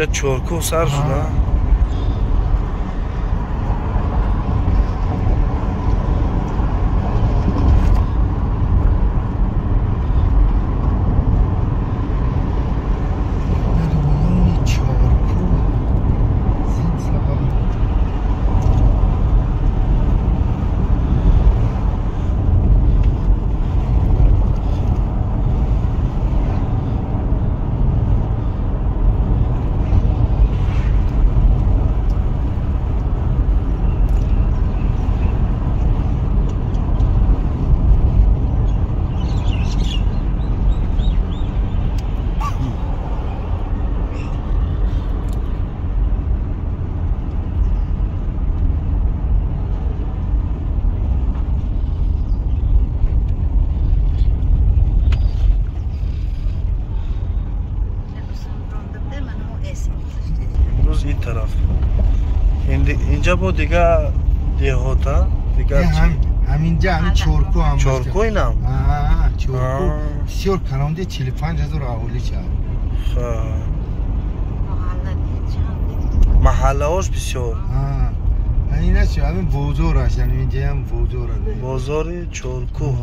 اینجا چرکو سر شده. این طرف اینجا بود دیگه دیهاتا دیگه همینجا همین چرکو هم چرکو اینم چرکو بسیار کلانده 45,000 اهالی چه محله هاش بسیار این است همین بازار هست اینجا هم بازار هست بازار چرکو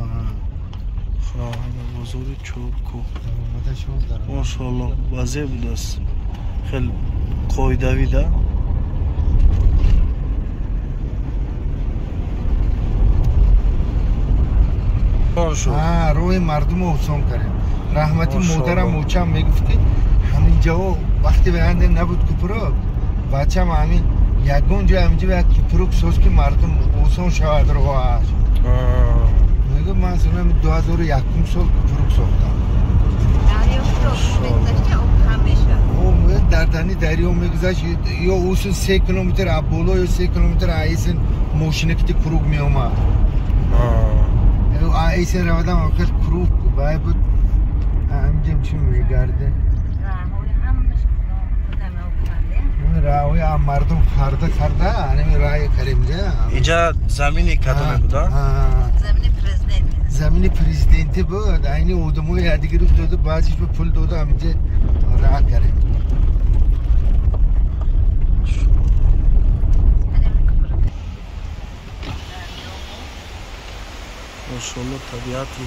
بازار چرکو ماشاءالله وضع بود است خیلی قایدوی ده روی مردم رو حسام کردیم رحمتی مادرم موچم میگفتی همینجا وقتی به هنده نبود کپروک بچه هم همین یکون جا همینجا باید کپروک ساز که مردم حسام شود رو هست میگه من سنم 2001 سال کپروک ساختم در دنی دریا میگذشت یا اوسون 3 کیلومتر ابولا یا 3 کیلومتر ایسن موشینه که کروگ می اومد ایسن روادم آخر کروگ باید بود همجم چی میگرده راهوی هم مردم خرده همین راه کریم ده اینجا زمینی کدومه بوده؟ زمین پرزیدنتی بود اینی اودموی یادگیری داده بعضیش به پول داده همینجا راه کریم ماشاءالله طبیعتی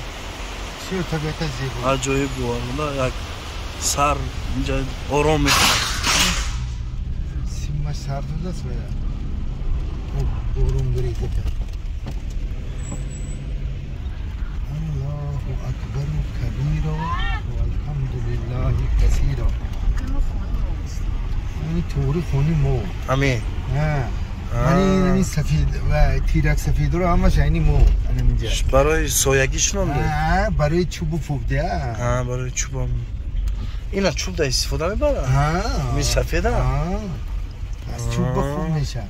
چیه طبیعت زیبا عجایب والله یک سر اینجا آرام میکنه سیمش سر داده است بارون بریده کرد الله اکبر کبیرا و الحمدلله کثیرا این توری خونی مو همین این سفید و تیرک سفید رو همش اینی مو برای سایگیش نمده برای چوب فوبده برای چوب هم اینا چوب دا استفاده میبره می سفیده از چوب خوب میشه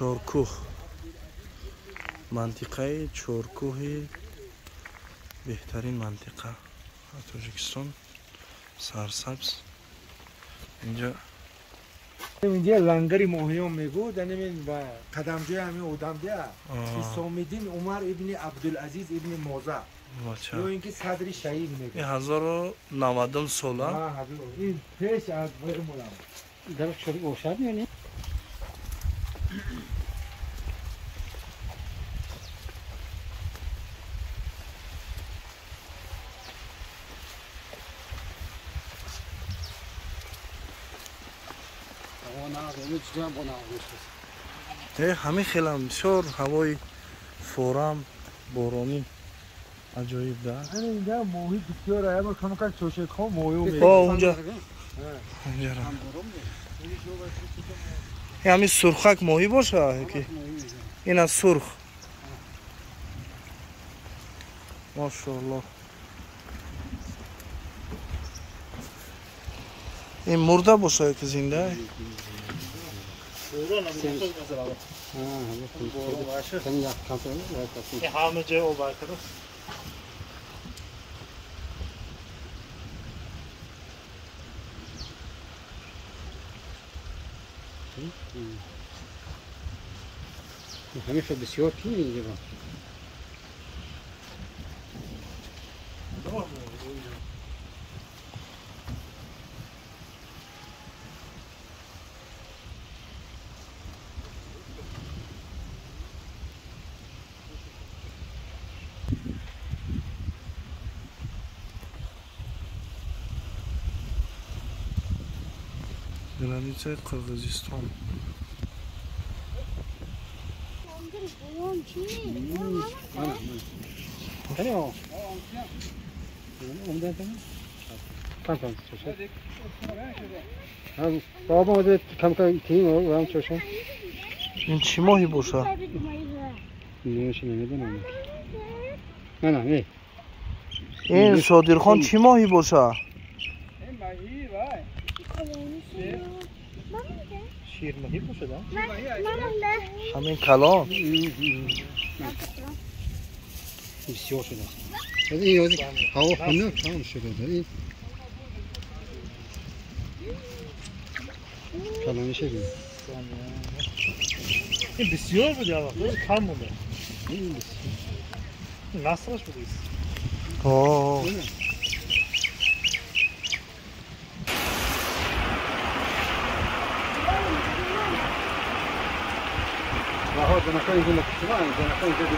چرکو منطقه چرکو بهترین منطقه تاجیکستان سرسبز اینجا لنگری ماهیان میگو دنمین و قدمجوی همین اودم بیا حسامالدین عمر ابن عبدالعزیز ابن موزه یا اینکه صدر شهید میگو 1090 ساله این پیش از برمولم در چوری گوشت میونی همین خیلی هم بسیار هوای فورم بارانی Ajoyib da. Hani اینجا موهی بسیار اما کم کم چوشه خو مویو می. اونجا. همین سرخک ماهی باشه که این از سرخ ماشاءالله. این مرده باشه که زنده همه جای اوبر کرد. همیشه بسیار پیر اینجا با Граница Кыргызстан. بابا اومده کم کم تیم رو هم چوشم این چی ماهی باشه؟ نمیشه نمیدونم نه این صادرخان چی ماهی باشه؟ شیر ماهی باشه دا؟ همین کلان بسیار شده این هوا خونه کم شده کلانی شده این بسیار بوده آقا کم بوده نصرش بوده آه هو زنخان يقول لك شمال زنخان يقول لك